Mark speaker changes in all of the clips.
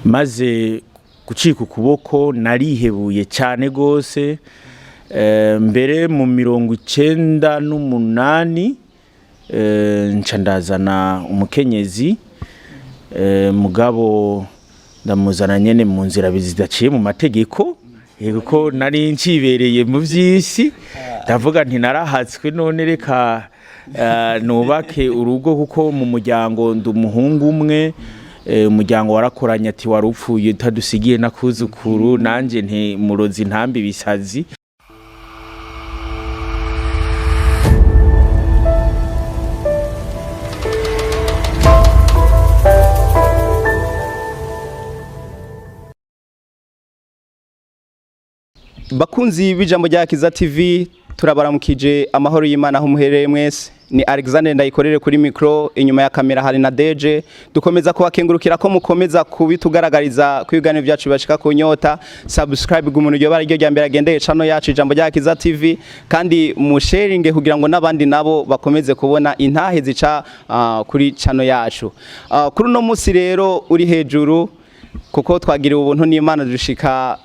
Speaker 1: maze gucika ukuboko narihebuye cyane gose mbere mu 98 nca ndazana umukenyezi mugabo ndamuzana nyene mu nzira bizidaciye mu mategeko kuko nari ncibereye mu vy'isi ndavuga nti narahatswe none reka nubake urugo kuko mu muryango ndumuhungu umwe umuryango warakoranye ati warupfuye tadusigiye nakuzukuru nanje nti murozi ntambi bisazi.
Speaker 2: Bakunzi b'ijambo rya Kiza TV turabaramukije amahoro y'Imana aho muhereye mwese. Ni Alexander ndayikorere kuri micro, inyuma ya kamera hari na DJ. Dukomeza kubakengurukira ko mukomeza kubitugaragariza kwigana byacu bashika ku nyota. Subscribe gumuntu ryo baryo rya mbere agendeye channel yacu ijambo rya Kiza TV, kandi mu sharing kugira ngo nabandi nabo bakomeze kubona intahe zica kuri channel yacu. Kuri no musi rero uri hejuru kuko twagiriwe ubuntu n'Imana dushika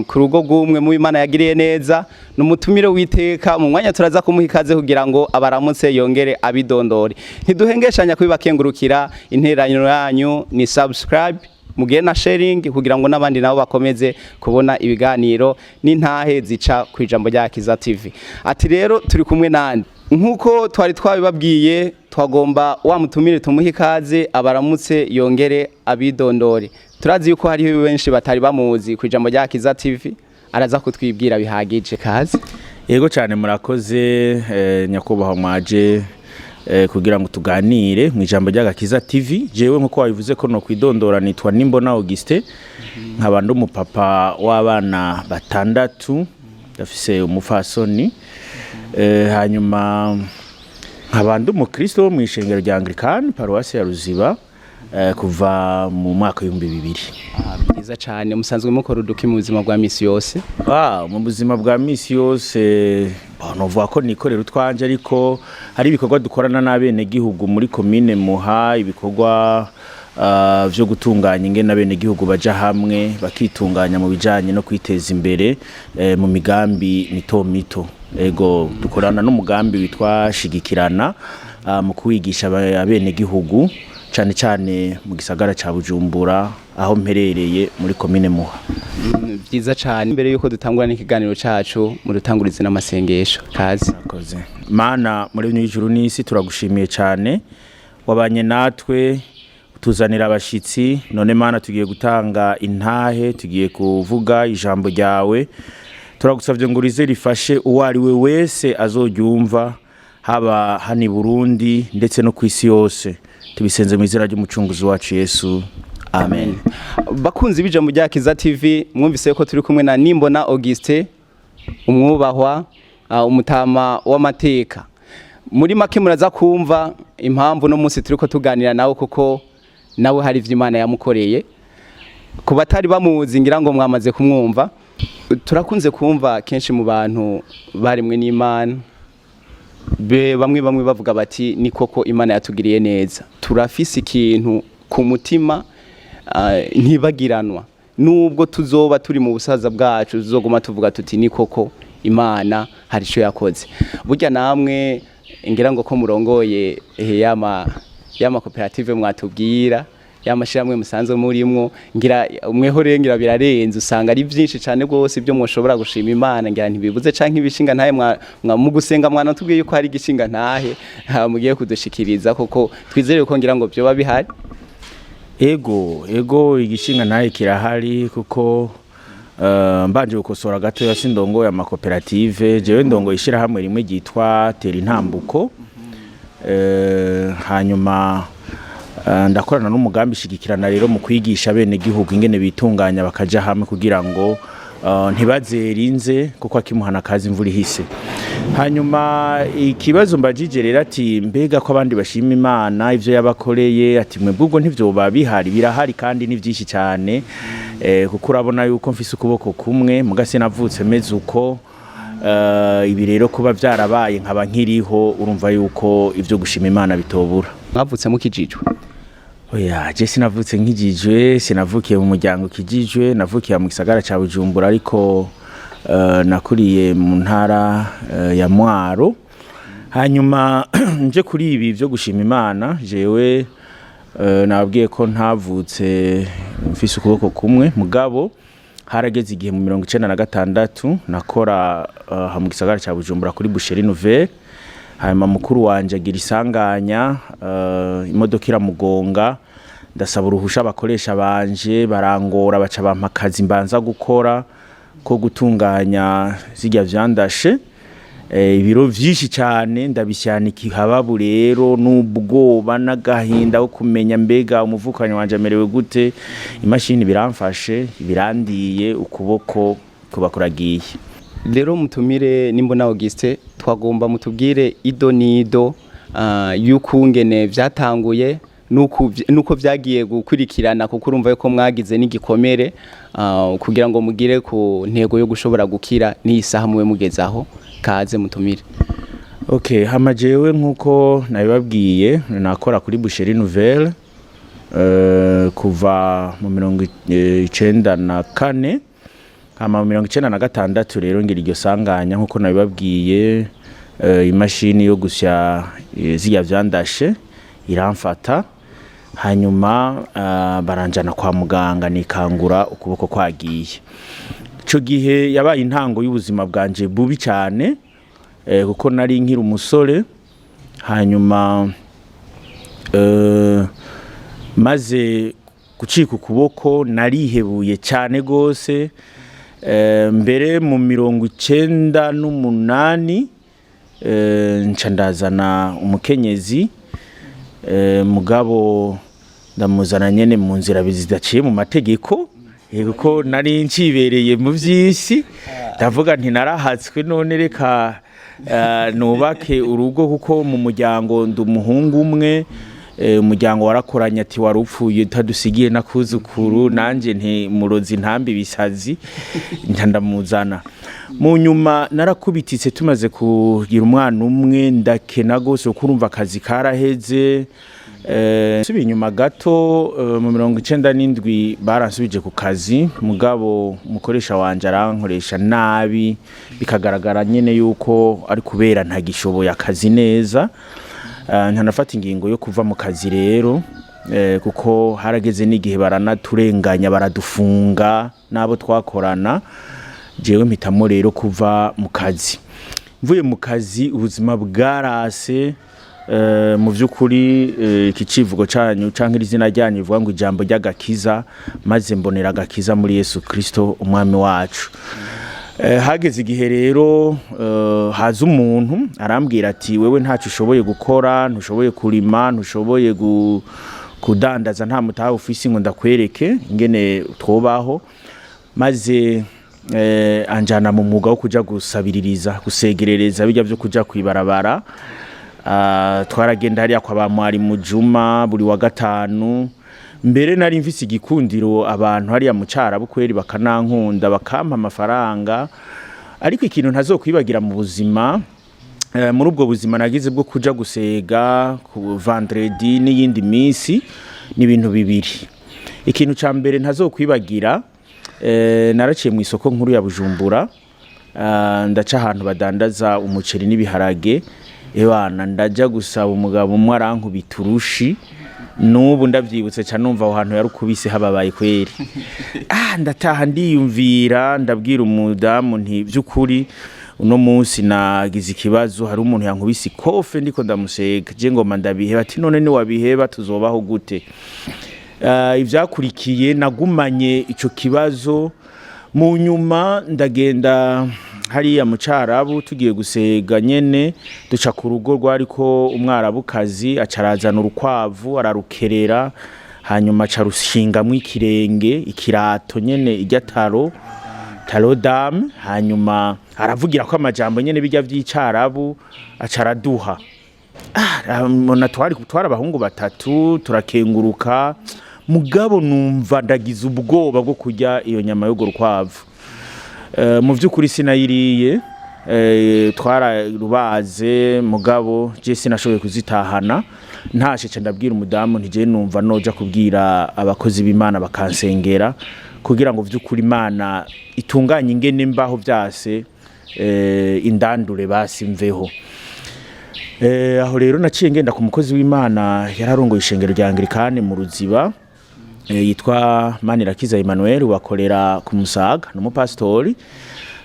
Speaker 2: ku rugo rw'umwe mu Imana yagiriye neza, n'umutumire witeka mu mwanya turaza kumuhikaze kugira ngo abaramutse yongere abidondore. Ntiduhengeshanya kubibakengurukira, interanyo yanyu ni subscribe mugiye na sharing kugira ngo nabandi nabo bakomeze kubona ibiganiro n'intahe zica ku ijambo rya Kiza TV. Ati rero turi kumwe nandi nkuko twari twabibabwiye, twagomba wa mutumire tumuhikaze abaramutse yongere abidondore. Turazi yuko hari benshi batari bamuzi ku ijambo rya Kiza TV, araza kutwibwira bihagije kazi.
Speaker 1: Yego cyane murakoze nyakubahwa mwaje kugira ngo tuganire mu ijambo rya Kiza TV. Jewe nkuko wabivuze ko no kwidondora nitwa Nimbona Auguste, nkaba ndumupapa w'abana batandatu, ndafise umufasoni hanyuma nkaba ndumukristo mu ishengero rya Anglikani paruwasi ya Ruziba kuva mu mwaka w'2000.
Speaker 2: Byiza cyane. Musanzwe mukora uduki mu buzima bwa misi yose?
Speaker 1: Mu buzima bwa misi yose novuga ko nikorera utwanje, ariko hari ibikorwa dukorana n'abene gihugu muri commune Muha, ibikorwa byo gutunganya ingene abene gihugu baja hamwe bakitunganya mu bijanye no kwiteza imbere mu migambi mito mito. Ego dukorana n'umugambi witwa shigikirana mu kwigisha abene gihugu cyane cyane mu gisagara ca Bujumbura aho mperereye muri commune Muha.
Speaker 2: Byiza cyane. Mbere yuko dutangura n'ikiganiro cacu mu dutangurize n'amasengesho kazi.
Speaker 1: Nakoze. Mana muri n'ijuru n'isi turagushimiye cyane, wabanye natwe tuzanira abashitsi, none Mana tugiye gutanga intahe, tugiye kuvuga ijambo ryawe. Turagusavye ngo rize rifashe uwari we wese azoryumva, haba hani Burundi ndetse no kwisi yose. Tubisenze mu izina ry'umucunguzi wacu Yesu, amen.
Speaker 2: Bakunzi b'ijambo rya Kiza TV, mwumvise ko turi kumwe na Nimbona Auguste, umwubahwa umutama w'amateka. Muri make muraza kumva impamvu no munsi turiko tuganira nawe, kuko nawe hari ivy'Imana yamukoreye. Ku batari bamuzi ngira ngo mwamaze kumwumva. Turakunze kumva kenshi mu bantu barimwe n'Imana, bamwe bavuga bati ni koko Imana yatugiriye neza. Turafise ikintu ku mutima ntibagiranwa, nubwo tuzoba turi mu busaza bwacu tuzoguma tuvuga tuti ni koko Imana hari ico yakoze. Burya namwe ngira ngo ko murongoye yama koperative mwatubwira, yamashiramwe musanzwe murimwo, ngira umweho rengira birarenze, usanga ari byinshi cyane rwose ibyo mwoshobora gushima Imana, ngira ntibibuze canke ibishinga ntahe mu gusenga mwana tubwiye yuko hari igishinga ntahe mugiye kudushikiriza, koko twizere ko ngira ngo byo babihari.
Speaker 1: Ego igishinga ntahe kirahari, kuko mbanje gukosora gato ya sindongo ya makoperative. Jewe ndongo ishira hamwe rimwe gitwa Tera Intambuko, hanyuma ndakorana n'umugambi shigikirana rero mu kwigisha bene gihugu ingene bitunganya bakaja hamwe kugira ngo ntibazerinze kuko akimuhana kazi imvura ihise. Hanyuma ikibazo mbajije rero ati mbega ko abandi bashima Imana ivyo yabakoreye, ati mwebwe ubwo ntivyoba bihari? Birahari kandi ni vyinshi cyane, kuko urabona yuko mfise ukuboko kumwe mugase navutse meze uko. Ibi rero kuba byarabaye nkaba nkiriho, urumva yuko ivyo gushima Imana bitobura.
Speaker 2: Mwavutse mukijijwe?
Speaker 1: Oya, je sinavutse nkijijwe, sinavukiye mu muryango kijijwe, navukiye mu gisagara ca Bujumbura ariko nakuriye mu ntara ya Mwaro. Hanyuma nje kuri ibi byo gushima Imana, jewe nabwiye ko ntavutse mfise ukuboko kumwe, mugabo harageze igihe mu 1996 nakora mu gisagara ca Bujumbura kuri Boucherie Nouvelle. Hanyuma mukuru wanje agira isanganya, imodoka iramugonga, ndasaba uruhusha abakoresha banje barangora baca bampa akazi mbanza gukora ko gutunganya zirya vyandashe. Ibiro vyinshi cyane ndabisyanika ihababu rero n'ubwoba n'agahinda ko kumenya mbega umuvukanyi wanje amerewe gute. Imashini biramfashe birandiye ukuboko kuba kuragiye.
Speaker 2: Rero mutumire nimbona Auguste twagomba mutubwire ido nido y'ukungene vyatanguye nuko vyagiye gukurikirana, kuko urumva yuko mwagize n'igikomere kugira ngo mugire ku ntego yo gushobora gukira n'isaha muwe mugezaho. Kaze mutumire.
Speaker 1: Okay, hama jewe nkuko nabibabwiye nakora kuri Boucherie Nouvelle kuva mu 1994. Hama mu 1996 rero ngira iryo sanganya nkuko nabibabwiye, imashini yo gusya zirya vyandashe iramfata, hanyuma baranjana kwa muganga nikangura ukuboko kwagiye. Ico gihe yabaye intango y'ubuzima bwanje bubi cyane, kuko nari nkiri umusore. Hanyuma maze gucika ukuboko narihebuye cyane gose. Mbere mu 1998 nca ndazana umukenyezi, mugabo ndamuzana nyene mu nzira bizidaciye mu mategeko, kuko nari ncibereye mu vy'isi. Ndavuga nti narahatswe none reka nubake urugo, kuko mu muryango ndumuhungu umwe, umuryango warakoranye ati warupfuye tadusigiye nakuzukuru, nanje nti murozi ntambi bisazi ndamuzana. Mu nyuma narakubititse tumaze kugira umwana umwe, ndakena gose kurumva akazi karaheze. Subi nyuma gato mu 1997 baransubije ku kazi, mugabo mukoresha wanje arankoresha nabi, bikagaragara nyene yuko ari kubera ntagishoboye akazi neza. Ntanafata ingingo yo kuva mu kazi rero, kuko harageze n'igihe baranaturenganya baradufunga nabo twakorana. Jewe mpitamo rero kuva mu kazi. Mvuye mu kazi ubuzima bwarase. Mu vy'ukuri iki civugo canyu canke izina ryanyu bivuga ngo ijambo ry'agakiza, maze mbonera agakiza muri Yesu Kristo umwami wacu. Hageze igihe rero haza umuntu arambwira ati wewe ntacu ushoboye gukora, ntushoboye kurima, ntushoboye kudandaza, nta mutaha ufisi ngo ndakwereke ingene twobaho. Maze anjana mu mwuga wo kuja gusabiririza, gusegerereza bijya byo kuja kwibarabara. Twaragenda hariya kwa bamwari mu Juma buri wa gatanu. Mbere nari mfise igikundiro abantu hariya mu Cyarabu kweri bakanankunda bakampa amafaranga. Ariko ikintu ntazokwibagira mu buzima, muri ubwo buzima nagize bwo kuja gusega ku vendredi n'iyindi minsi, ni ibintu bibiri. Ikintu ca mbere ntazokwibagira, naraciye mu isoko nkuru ya Bujumbura, ndaca ahantu badandaza umuceri n'ibiharage. Ebana ndaja gusaba umugabo umwe arankubita urushi, nubu ndavyibutse cyane numva aho hantu yarukubise hababaye kweri. Ndataha ndiyumvira, ndabwira umudamu nti by'ukuri uno munsi nagize ikibazo, hari umuntu yankubise ikofe ndiko ndamusega, je ngoma ndabiheba. Ati none ni wabiheba tuzobaho gute? Ivyakurikiye nagumanye ico kibazo. Mu nyuma ndagenda hariya mu Cyarabu tugiye gusega nyene, duca ku rugo rwariko umwarabukazi, acarazana urukwavu ararukerera, hanyuma acarushingamwe ikirenge, ikirato nyene ijya taro dame. Hanyuma aravugira ko amajambo nyene bijya vy'Icyarabu, acaraduha. Mona twari abahungu batatu turakenguruka, mugabo numva ndagize ubwoba bwo kujya iyo nyama yo rukwavu. Mu vy'ukuri sinayiriye, twararubaze mugabo je sinashoboye kuzitahana. ntashe ndabwira umudamu ntije numva noja kubwira abakozi b'Imana bakansengera kugira ngo vy'ukuri Imana itunganye ingene mbaho vyase indandure basimveho. Aho rero naciye ngenda ku mukozi w'Imana yararongoye ishengero rya Anglikane mu Ruziba yitwa Manirakiza Emmanuel wakorera ku Musaga n'umupastori.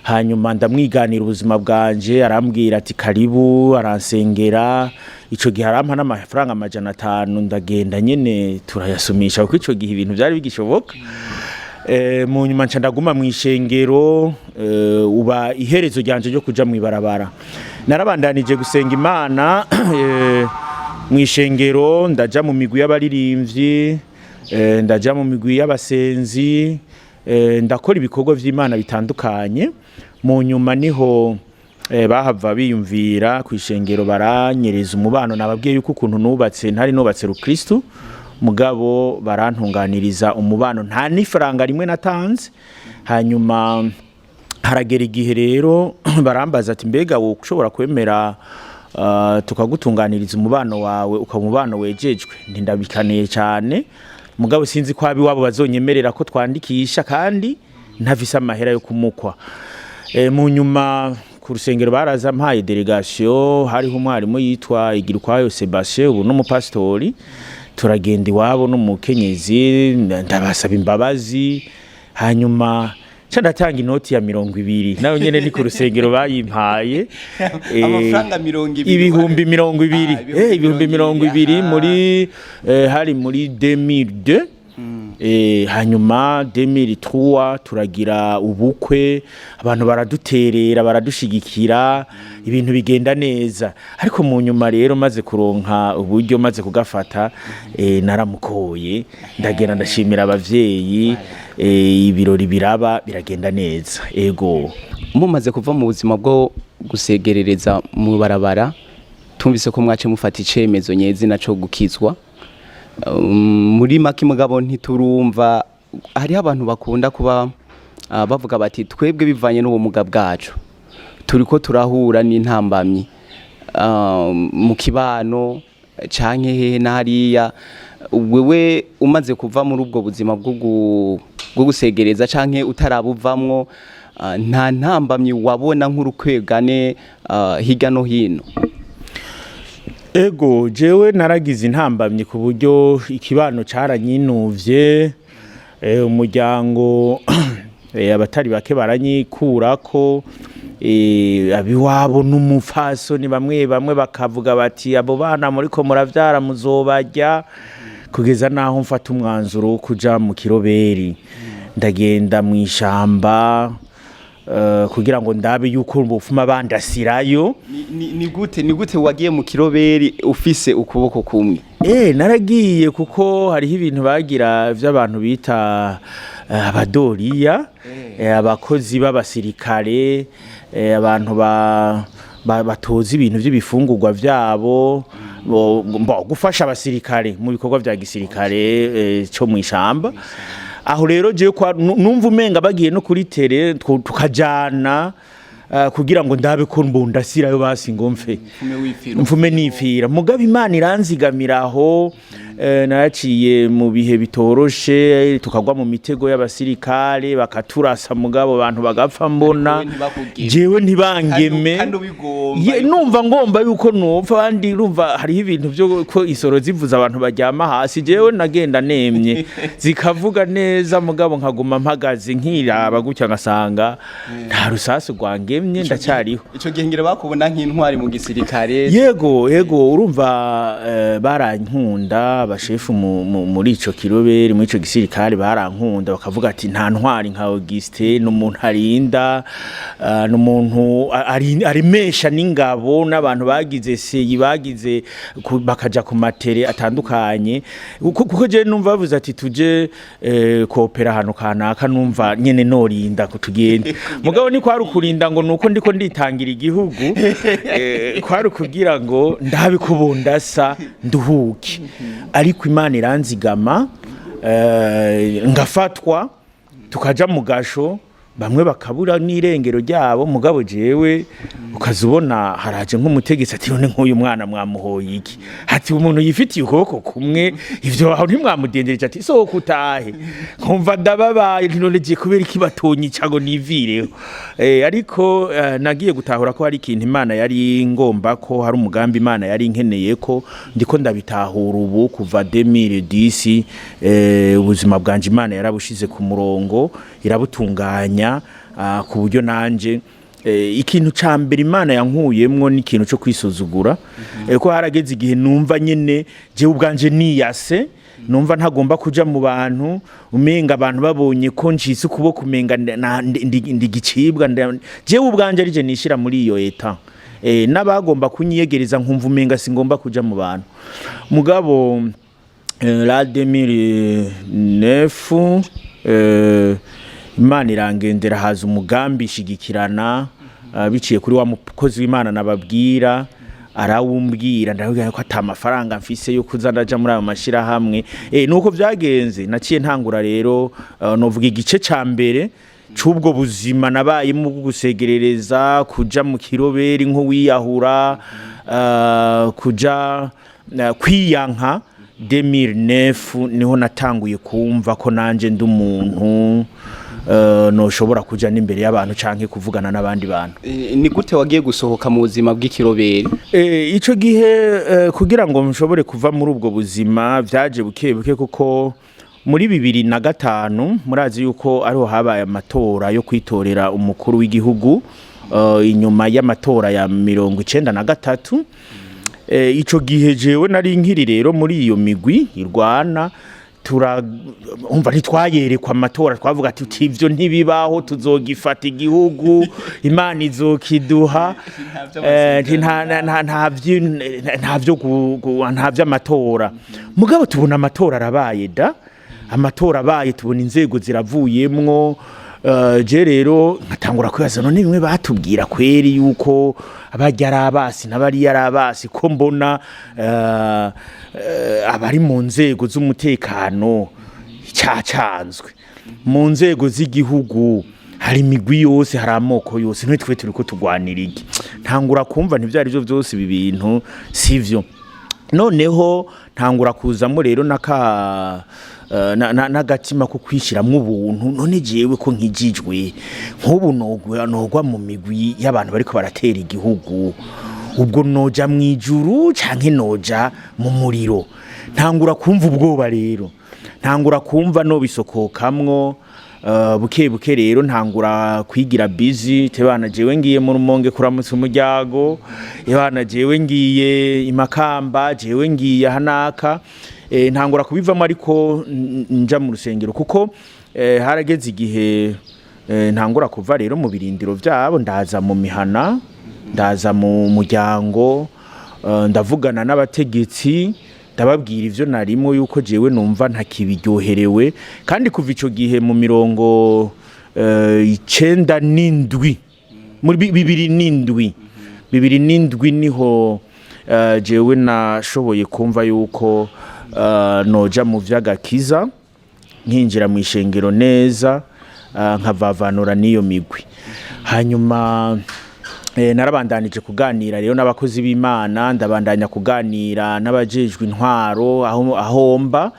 Speaker 1: Hanyuma ndamwiganira ubuzima bwanje arambwira ati karibu aransengera ico gihe arampa n'amafaranga 500 ndagenda nyene turayasumisha kuko ico gihe ibintu byari bigishoboka. Mu nyuma nca ndaguma mu ishengero uba iherezo ryanje ryo kuja mu ibarabara. Narabandanije gusenga Imana mu ishengero ndaja mu migwi y'abaririmbyi ndaja mu migwi y'abasenzi ndakora ibikorwa vy'Imana bitandukanye. Mu nyuma niho bahava biyumvira ku ishengero baranyereza umubano nababwiye yuko ukuntu nubatse ntari nubatse rukristo mugabo barantunganiriza umubano nta n'ifaranga rimwe natanze. Hanyuma haragera igihe rero barambaza ati mbega wo ushobora kwemera tukagutunganiriza umubano wawe ukamubano wejejwe. Ndindabikaniye cyane mugabo sinzi ko abi wabo bazonyemerera ko twandikisha kandi ntavise amahera yo kumukwa. Mu nyuma ku rusengero baraza mpaye delegation hariho umwarimu yitwa Igirukwayo Sebastien ubu n'umupastori turagenda iwabo n'umukenyezi ndabasaba imbabazi. Hanyuma ndatanga inoti ya 200 nayo nyene ni ku rusengero bayimpaye
Speaker 2: amafaranga 200
Speaker 1: ibihumbi 200 ibihumbi 200 muri hari muri 2002. Hanyuma 2003 turagira ubukwe abantu baraduterera baradushigikira ibintu bigenda neza. Ariko mu nyuma rero maze kuronka uburyo maze kugafata naramukoye ndagenda ndashimira abavyeyi ibirori biraba biragenda neza. Ego
Speaker 2: mumaze kuva mu buzima bwo gusegerereza mu barabara tumvise ko mwace mufata icemezo nyezi naco gukizwa. Muri make mugabo ntiturumva hariho abantu bakunda kuba bavuga bati twebwe bivanye n'ubumuga bwacu turiko turahura n'intambamyi mu kibano canke hehe nariya. Wewe umaze kuva muri ubwo buzima bwo gusegereza canke utarabuvamwo nta ntambamyi wabona nk'urukwegane hirya no hino?
Speaker 1: Ego jewe naragize intambamye ku buryo ikibano caranyinuvye umuryango abatari bake baranyikurako abiwabo n'umufaso ni bamwe bakavuga bati abo bana muriko muravyara muzobarya kugeza naho mfata umwanzuro wo kuja mu kiroberi ndagenda mu ishamba kugira ngo ndabe yuko bufuma bandasirayo.
Speaker 2: Ni gute wagiye mu kiroberi ufise ukuboko kumwe?
Speaker 1: Naragiye kuko hariho ibintu bagira vy'abantu bita abadoriya abakozi b'abasirikare abantu batoza ibintu vy'ibifungurwa vyabo gufasha abasirikare mu bikorwa vya gisirikare cyo mu ishamba. Aho rero je kwa numva umenga bagiye no kuri tere tukajana kugira ngo ndabe ko mbundasirayo basi ngo mfume nifira. Mugabo Imana iranzigamiraho naraciye mu bihe bitoroshe tukagwa mu mitego y'abasirikare bakaturasa mugabo abantu bagapfa mbona jewe ntibangeme numva ngomba yuko nopfa bandi rumva hariho ibintu byo ko isoro zivuza abantu baryama hasi jewe nagenda nemye zikavuga neza mugabo nkaguma mpagaze nkiraba gutya ngasanga nta rusasu rwangemye ndacyariho.
Speaker 2: Ico gihe ngire bakubona nk'intwari mu gisirikare?
Speaker 1: Yego urumva barankunda abashefu muri ico kiroberi muri ico gisirikare barankunda bakavuga ati nta ntwari nka Auguste n'umuntu arinda n'umuntu arimesha n'ingabo n'abantu bagize seyi bagize bakaja ku matere atandukanye kuko je numva bavuze ati tuje koopera hano kanaka numva nyene norinda kutugende mugabo ni kwari ukurinda ngo nuko ndiko nditangira igihugu kwari kugira ngo ndabe kubundasa nduhuke. Ariko Imana iranzigama ngafatwa tukaja mu gasho bamwe bakabura n'irengero ryabo mugabo jewe ukazubona haraje nk'umutegetsi ati none nk'uyu mwana mwamuhoye iki ati umuntu yifitiye ukuboko kumwe ivyo aho ntimwamudendereje ati sohoka utahe nkumva ndababaye none giye kubera iki batonyi cago nivireho ariko nagiye gutahura ko hari ikintu Imana yari ngomba ko hari umugambi Imana yari nkeneye ko ndiko ndabitahura ubu kuva 2010 ubuzima bwanje Imana yarabushize ku murongo irabutunganya ku buryo nanje ikintu ca mbere Imana yankuyemwo ni ikintu cyo kwisuzugura ko harageze igihe numva nyene je ubwanje niyase numva ntagomba kuja mu bantu umenga abantu babonye ko ncise ukuboko umenga ndigicibwa je ubwanje arije nishira muri iyo eta n'abagomba kunyiyegereza nkumva umenga singomba kuja mu bantu mugabo la 2009 Imana irangendera haza umugambi shigikirana biciye kuri wa mukozi w'Imana nababwira arawumbwira ndabwira ko atamafaranga mfise yo kuza ndaja muri ayo mashira hamwe nuko vyagenze naciye ntangura rero novuga igice ca mbere c'ubwo buzima nabaye mu gusegerereza kuja mu kiroberi nko wiyahura kuja kwiyanka 2009 niho natanguye kumva ko nanje ndi umuntu noshobora kuja n'imbere y'abantu canke kuvugana n'abandi bantu.
Speaker 2: Ni gute wagiye gusohoka mu buzima bw'ikiroberi?
Speaker 1: Ico gihe kugira ngo nshobore kuva muri ubwo buzima vyaje buke kuko muri 2005 murazi yuko ariho habaye amatora yo kwitorera umukuru w'igihugu inyuma y'amatora ya 1993. Ico gihe jewe nari nkiri rero muri iyo migwi irwana umva ntitwayerekwa amatora twavuga ati ivyo ntibibaho tuzogifata igihugu Imana izokiduha ntavyo amatora mugabo tubona amatora arabaye da amatora abaye tubona inzego ziravuyemwo je rero nkatangura kwibaza none bimwe batubwira kweri yuko abajya arabasi n'abari yarabasi ko mbona abari mu nzego z'umutekano cyacanzwe mu nzego z'igihugu hari imigwi yose hari amoko yose none twe turi ko tugwanira iki ntangura kumva ntivyari byo byose ibi bintu sivyo noneho ntangura kuzamo rero n'agatima ko kwishiramwo ubuntu none jewe ko nkijijwe nk'ubu nogwa mu migwi y'abantu bariko baratera igihugu ubwo noja mwijuru canke noja mu muriro ntangura kumva ubwoba rero ntangura kumva no bisokokamwo buke rero ntangura kwigira busy tebana jewe ngiye mu rumonge kuramutsa umuryago yabana jewe ngiye imakamba jewe ngiye hanaka ntangura kubivamo ariko nja mu rusengero kuko harageze igihe ntangura kuva rero mu birindiro byabo ndaza mu mihana ndaza mu muryango ndavugana n'abategetsi ndababwira ivyo narimo yuko jewe numva ntakibiryoherewe kandi kuva ico gihe mu 1997 muri 2007 niho jewe nashoboye kumva yuko noja mu vy'agakiza nkinjira mu ishengero neza nkavavanura niyo migwi hanyuma narabandanije kuganira rero n'abakozi b'Imana ndabandanya kuganira n'abajejwe intwaro ahomba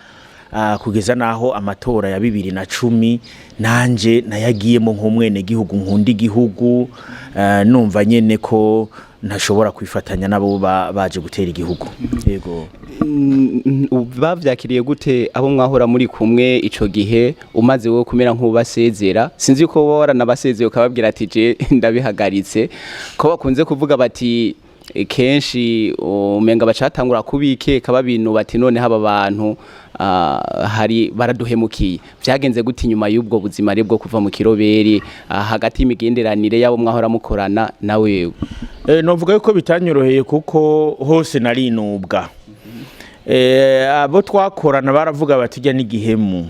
Speaker 1: kugeza naho amatora ya 2010 nanje nayagiyemo nk'umwene gihugu nkunda igihugu numva nyene ko ntashobora kwifatanya nabo baje gutera igihugu yego bavyakiriye gute abo mwahora muri kumwe ico gihe umaze wo kumera nk'ubasezera sinzi ko bora nabasezeye ukababwira ati je ndabihagaritse ko bakunze kuvuga bati kenshi umenga bacatangura kubike kaba bintu bati none haba abantu hari baraduhemukiye vyagenze gute nyuma y'ubwo buzima bwo kuva mu kiroberi hagati y'imigenderanire yabo mwahora mukorana na wewe novuga yuko bitanyoroheye kuko hose nari nubwa abo twakorana baravuga bati jya n'igihemu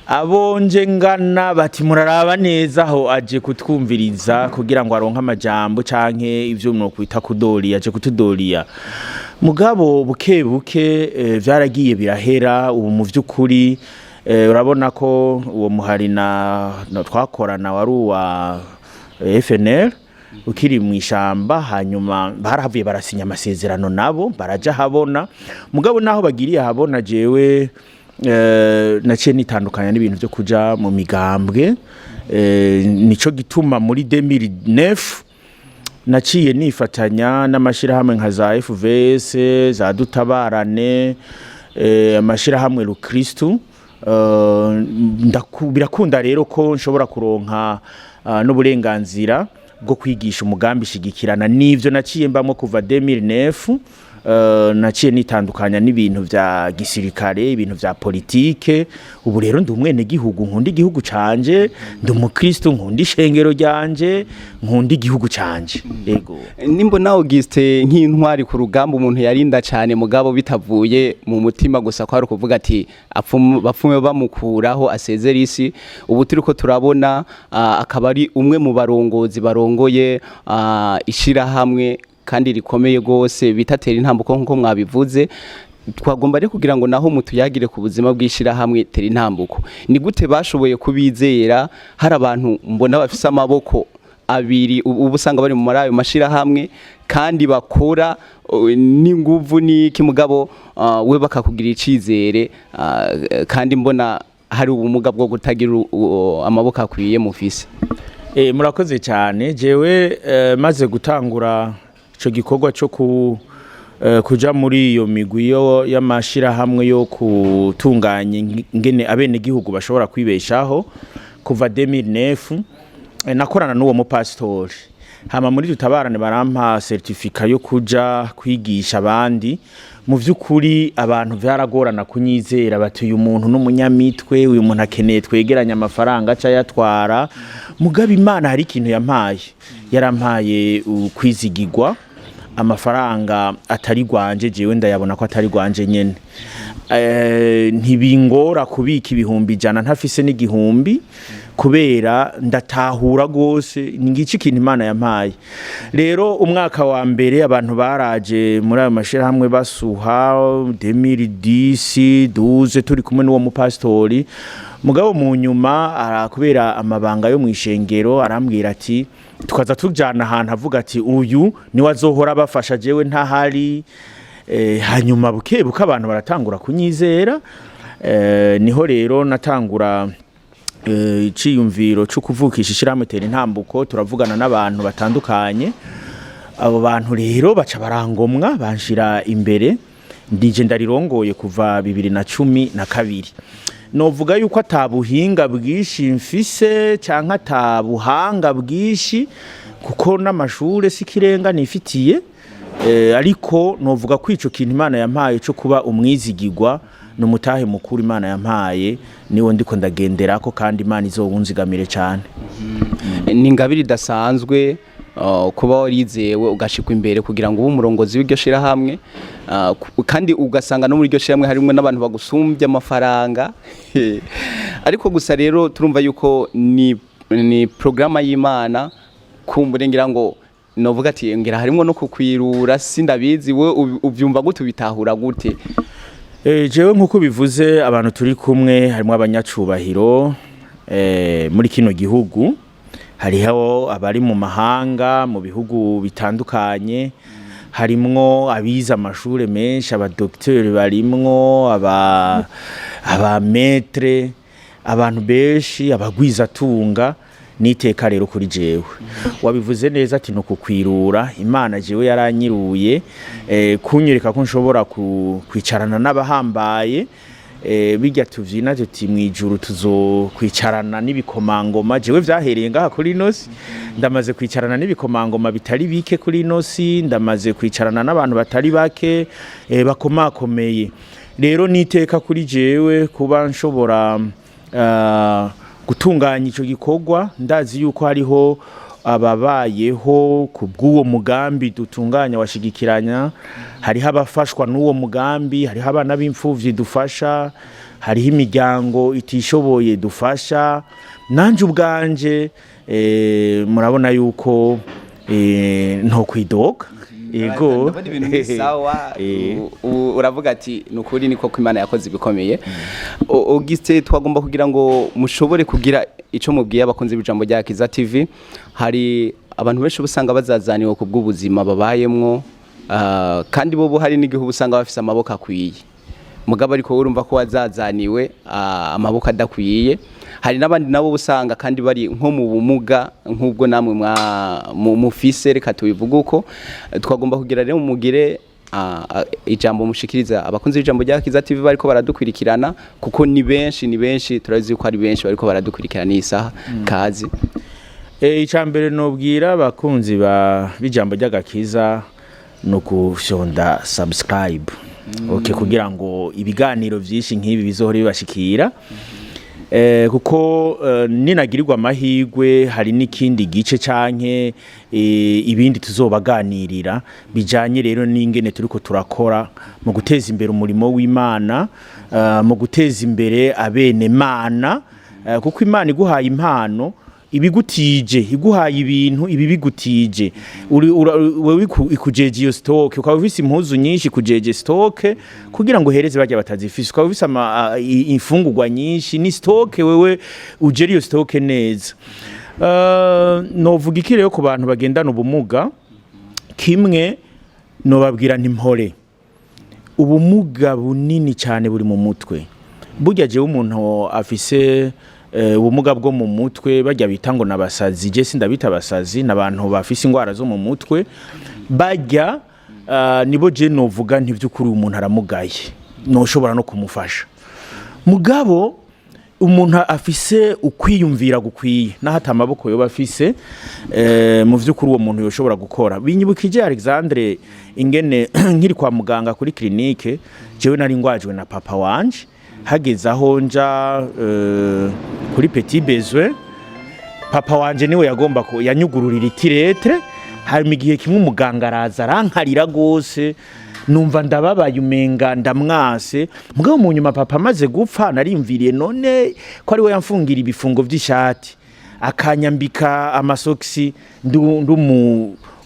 Speaker 1: abo nje ngana bati muraraba neza aho aje kutwumviriza kugira ngo aronke amajambo canke ivyo mno kwita kudoriya aje kutudoriya mugabo buke vyaragiye birahera ubu mu vy'ukuri urabona ko uwo muhari na twakorana wari uwa FNL ukiri mu ishamba, hanyuma barahavuye barasinya amasezerano nabo baraja habona, mugabo naho bagiriye habona jewe naciye nitandukanya n'ibintu byo kuja mu migambwe. Nico gituma muri 2009 naciye nifatanya n'amashirahamwe nka za FVS, za dutabarane, amashirahamwe Rukristu. Birakunda rero ko nshobora kuronka n'uburenganzira bwo kwigisha umugambi shigikirana n'ivyo naciye mbamo kuva 2009. Naciye nitandukanya n'ibintu vya gisirikare, ibintu vya politike. Ubu rero ndi umwene gihugu, nkunda igihugu canje, ndi umukristo, nkunda ishengero ryanje, nkunda igihugu canje. Yego,
Speaker 2: nimbo na Auguste nk'intwari ku rugamba umuntu yarinda cyane, mugabo bitavuye mu mutima gusa ko ari kuvuga ati bapfume bamukuraho asezera isi. Ubu turiko turabona akaba ari umwe mu barongozi barongoye ishirahamwe kandi rikomeye gose bitatera intambuko nkuko mwabivuze. Twagomba rero kugira ngo naho mutuyagire ku buzima bwishira hamwe tera intambuko, ni gute bashoboye kubizera? Hari abantu mbona bafise amaboko abiri ubu usanga bari mu marayo mashira hamwe kandi bakora n'inguvu n'iki, mugabo we bakakugira icizere kandi mbona hari ubumuga bwo kutagira amaboko akwiye mufise.
Speaker 1: Murakoze cyane. Jewe maze gutangura ico gikorwa cyo kuja muri iyo migwi y'amashira hamwe yo kutunganya ngene abene gihugu bashobora kwibeshaho kuva 2009, nakorana n'uwo mupastori. Hama muri dutabarane barampa certificat yo kuja kwigisha abandi. Mu vy'ukuri abantu vyaragorana kunyizera, bati uyu muntu n'umunyamitwe, uyu muntu akeneye twegeranya amafaranga aca yatwara. Mugabo Imana hari ikintu yampaye, yarampaye kwizigirwa. Amafaranga atari gwanje jewe ndayabona ko atari gwanje nyene. Ntibingora kubika ibihumbi 100 ntafise n'igihumbi, kubera ndatahura gose ngici ikintu Imana yampaye. Rero umwaka wa mbere abantu baraje muri ayo mashira hamwe basuha 2010 12 turi kumwe n'uwo mupastori. Mugabo mu nyuma kubera amabanga yo mwishengero arambwira ati tukaza tujana ahantu avuga ati uyu ni wazohora bafasha jewe ntahari. Hanyuma bukebuka abantu baratangura kunyizera. Niho rero natangura iciyumviro cyo kuvukisha ishiramwe tera intambuko. Turavugana n'abantu batandukanye, abo bantu rero baca barangomwa banshira imbere. Ndije ndarirongoye kuva 2012. Novuga yuko atabuhinga bwishi mfise canka atabuhanga bwishi, kuko n'amashure sikirenga nifitiye. Ariko novuga ko ico kintu Imana yampaye cyo kuba umwizigirwa n'umutahe mukuru Imana yampaye niwo ndiko ndagenderako, kandi Imana izowunzigamire cyane.
Speaker 2: Ni ingabire idasanzwe kuba warizewe ugashikwa imbere kugira ngo ube umurongozi w'iryo shira hamwe, kandi ugasanga no muri iryo shira hamwe harimo n'abantu bagusumbye amafaranga. Ariko gusa rero turumva yuko ni programa y'Imana, kumburengira ngo novuga ati ngira harimo no kukwirura. Sindabizi we uvyumva gute, bitahura gute?
Speaker 1: Jewe nkuko bivuze abantu turi kumwe harimo abanyacubahiro muri kino gihugu. Hariho abari mu mahanga mu bihugu bitandukanye, harimwo abiza amashure menshi, abadokiteri barimwo, aba maître, abantu benshi, abagwizatunga. Niteka rero kuri jewe wabivuze neza ati no kukwirura. Imana jewe yaranyiruye kunyereka ko nshobora kwicarana n'abahambaye. Bijya tuvyina tuti mwijuru tuzokwicarana n'ibikomangoma. Jewe vyahereye ngaha kuri nosi, ndamaze kwicarana n'ibikomangoma bitari bike kuri nosi, ndamaze kwicarana n'abantu batari bake bakomakomeye. Rero niteka kuri jewe kuba nshobora gutunganya ico gikorwa. Ndazi yuko hariho ababayeho kubw'uwo mugambi dutunganya washigikiranya. Hariho abafashwa n'uwo mugambi, hariho abana b'imfuvyi dufasha, hariho imiryango itishoboye dufasha. Nanje ubwanje murabona yuko nto kwidoga. yego
Speaker 2: ndabona ibintu bisawa uravuga ati nukuri niko ko Imana yakoze ibikomeye. Auguste, twagomba kugira ngo mushobore kugira ico mubwiye abakunzi b'ijambo rya Kiza TV. Hari abantu benshi busanga bazazaniwe ku bw'ubuzima babayemwo, kandi bo hari n'igihe busanga bafise amaboko akwiye, mugabo ariko urumva ko wazazaniwe amaboko adakwiye. Hari n'abandi nabo busanga kandi bari nko mu bumuga nk'ubwo namwe mufise, reka tubivuga uko. Twagomba kugira rero mugire ijambo mushikiriza abakunzi b'ijambo rya Kiza TV bariko baradukurikirana, kuko ni benshi turazi ko ari benshi bariko baradukurikirana isaha kazi.
Speaker 1: Icambere nobwira abakunzi b'ijambo ry'agakiza no kufyonda subscribe, okay, kugira ngo ibiganiro vyinshi nk'ibi bizohore bibashikira. Kuko ninagirirwa amahirwe hari n'ikindi gice canke ibindi tuzobaganirira bijanye rero n'ingene turiko turakora mu guteza imbere umurimo w'Imana, mu guteza imbere abene mana, kuko Imana iguhaye impano ibigutije, iguhaye ibintu ibi bigutije. Wewe ikujeje iyo stock, ukaba ufise impuzu nyinshi kujeje stock kugira ngo hereze bajya batazifise, ukaba ufise imfungurwa nyinshi ni stock, wewe ujeri iyo stock neza. Novuga iki rero ku bantu bagendana ubumuga, kimwe nobabwira ntimpore. Ubumuga bunini cyane buri mu mutwe. Burya je umuntu afise ubumuga bwo mu mutwe bajya bita ngo nabasazi, je sindabita abasazi, nabantu bafise ingwara zo mu mutwe bajya nibo je novuga nti by'ukuri umuntu aramugaye noshobora no kumufasha. Mugabo umuntu afise ukwiyumvira gukwiye nahata amaboko yo bafise mu vy'ukuri uwo muntu yoshobora gukora. Binyibukije Alexandre ingene nkiri kwa muganga kuri clinique, jewe nari ngwajwe na papa wanje, hageze aho nja kuri petit besoin, papa wanje niwe yagomba ko yanyugururira itirete. Hari igihe kimwe umuganga araza arankarira gose, numva ndababaye umenga ndamwase. Mugabo mu nyuma papa amaze gupfa narimviriye none ko ari we yamfungira ibifungo vy'ishati akanyambika amasoksi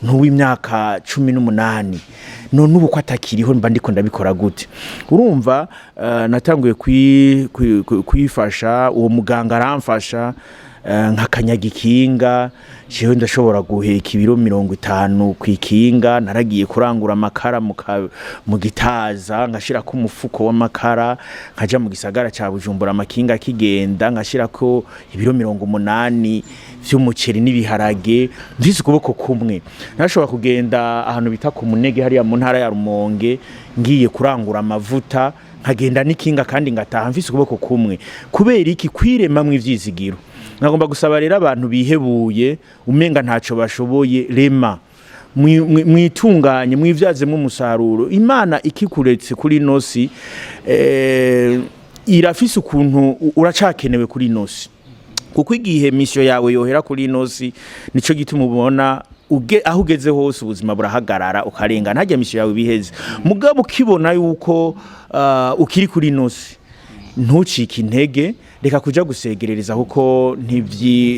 Speaker 1: w'imyaka 18, none ubu ko atakiriho mba ndiko ndabikora gute? Urumva natanguye kwifasha, uwo muganga aramfasha nkakanyaga ikinga, jewe ndashobora guheka ibiro 50 kwikinga. Naragiye kurangura amakara mu Gitaza, ngashira ko umufuko w'amakara, nkaja mu gisagara ca Bujumbura amakinga kigenda, ngashira ko ibiro 80 vy'umuceri n'ibiharage, mvise ukuboko kumwe. Nashobora kugenda ahantu bita ku Munege hariya mu ntara ya Rumonge, ngiye kurangura amavuta, nkagenda n'ikinga kandi ngataha mvise ukuboko kumwe. Kubera iki? Kwirema mu ivyizigiro. Nagomba gusaba rero abantu bihebuye umenga ntaco bashoboye, rema mwitunganye, mwivyazemo umusaruro. Imana ikikuretse kuri nosi irafise ukuntu uracakenewe kuri nosi, kuko igihe mission yawe yohera kuri nosi nico gituma ubona aho ugeze hose ubuzima burahagarara ukarenga ntajya mission yawe biheze. Mugabo ukibona yuko ukiri kuri nosi ntucike intege, reka kuja gusegerereza kuko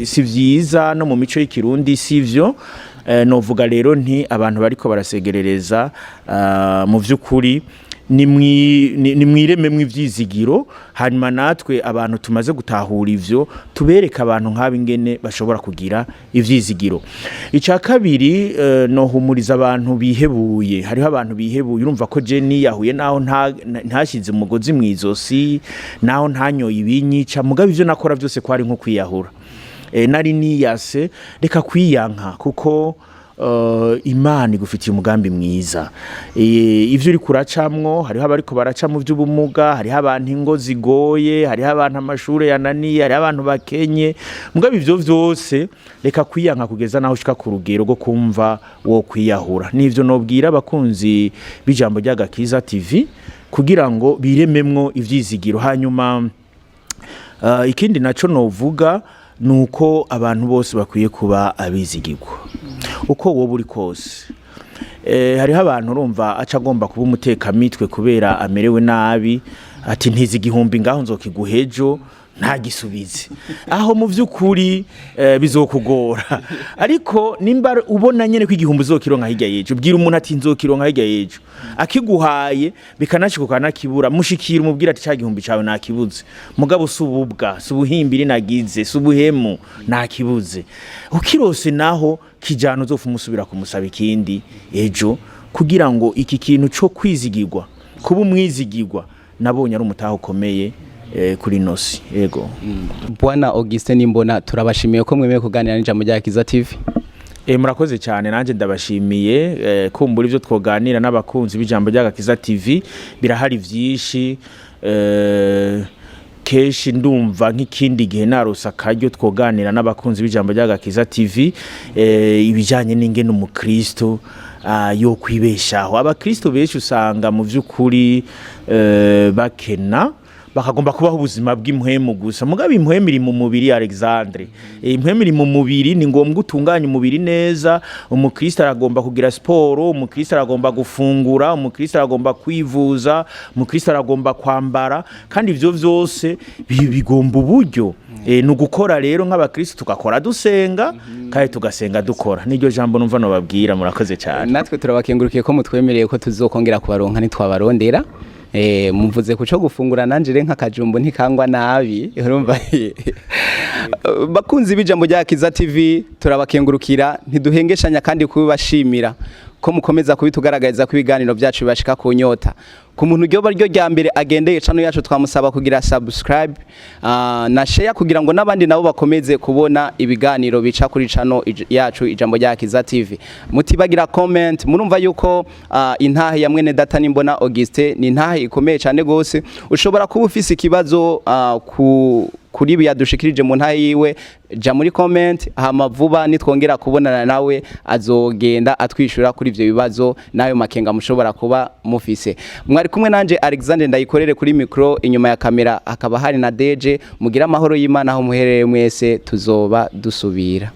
Speaker 1: si vyiza no mu mico y'ikirundi sivyo. Novuga rero nti abantu bariko barasegerereza mu vy'ukuri ni mwireme mw'ivyizigiro, hanyuma natwe abantu tumaze gutahura ivyo tubereka abantu nk'aba ingene bashobora kugira ivyizigiro. Ica kabiri nohumuriza abantu bihebuye. Hariho abantu bihebuye, urumva ko je niyahuye naho ntashize umugozi mwizosi, naho ntanyoye ibinyica, mugabo ivyo nakora byose kwari nko kwiyahura. Nari niyase, reka kwiyanka kuko Imana igufitiye umugambi mwiza. Ivyo uri kuracamwo, hariho abariko baraca mu vy'ubumuga, hariho abantu ingo zigoye, hariho abantu amashure yananiye, hariho abantu bakenye. Mugabo ivyo vyose reka kwiyanka kugeza naho ushika ku rugero rwo kumva wo kwiyahura. Nivyo nobwira abakunzi b'ijambo ry'agakiza TV kugira ngo birememwo ivyizigiro. Hanyuma ikindi naco novuga nuko abantu bose bakwiye kuba abizigirwa uko wowe uri kose. Hariho abantu urumva aca agomba kuba umuteka mitwe kubera amerewe nabi, ati ntizi igihumbi ngaho nzokiguhejo, nta gisubize aho mu vy'ukuri bizokugora ariko nimba ubona nyene ko igihumbi uzokironka hirya yejo bwira umuntu ati nzokironka hirya yejo akiguhaye bikanashikuka nakibura mushikira umubwira ati ca gihumbi cawe nakibuze mugabo sububwa subuhimbiri nagize subuhemu nakibuze ukirose naho kijana uzofu musubira kumusaba ikindi ejo kugira ngo iki kintu cyo kwizigirwa kuba umwizigirwa nabonye ari umutaho ukomeye kuri nosi yego
Speaker 2: Bwana Augustin Nimbona turabashimiye ko mwemeye kuganira n'ijambo rya Kiza TV.
Speaker 1: Murakoze cyane nanje ndabashimiye kumbura ivyo twoganira n'abakunzi b'ijambo rya Kiza TV birahari vyinshi keshi ndumva nk'ikindi gihe narosa karyo twoganira n'abakunzi b'ijambo rya Kiza TV ibijanye n'ingene umukristo yo kwibeshaho abakristo benshi usanga mu vy'ukuri bakena bakagomba kubaho ubuzima bw'impwemu gusa mugabe impwemu iri mu mubiri Alexandre impwemu iri mu mubiri ni ngombwa utunganya umubiri neza umukristo aragomba kugira sport umukristo aragomba gufungura umukristo aragomba kwivuza umukristo aragomba kwambara kandi ivyo vyose bigomba uburyo nugukora rero nk'abakristo tugakora dusenga kandi tugasenga dukora niryo jambo numva no babwira murakoze cyane
Speaker 2: natwe turabakengurukiye ko mutwemereye ko tuzokongera kubaronka nitwabarondera muvuze kuco gufungura nanjire nk'akajumbo ntikangwa nabi urumva bakunzi b'ijambo rya Kiza TV turabakengurukira ntiduhengeshanya kandi kubibashimira ko mukomeza kubitugaragariza ko ibiganiro byacu bibashika ku nyota ku muntu ryo baryo rya mbere agendeye channel yacu twamusaba kugira subscribe na share kugira ngo nabandi nabo bakomeze kubona ibiganiro bica kuri channel yacu ijambo rya Kiza TV mutibagira comment murumva yuko intahe ya mwene data Nimbona Augustin ni intahe ikomeye cyane gose ushobora kuba ufise ikibazo kuri biyadushikirije mu ntahe yiwe ja muri comment hama vuba nitwongera kubonana nawe azogenda atwishura kuri ivyo bibazo nayo makenga mushobora kuba mufise mwari kumwe nanje Alexander ndayikorere kuri micro inyuma ya kamera akaba hari na DJ mugira amahoro y'Imana aho muherereye mwese tuzoba dusubira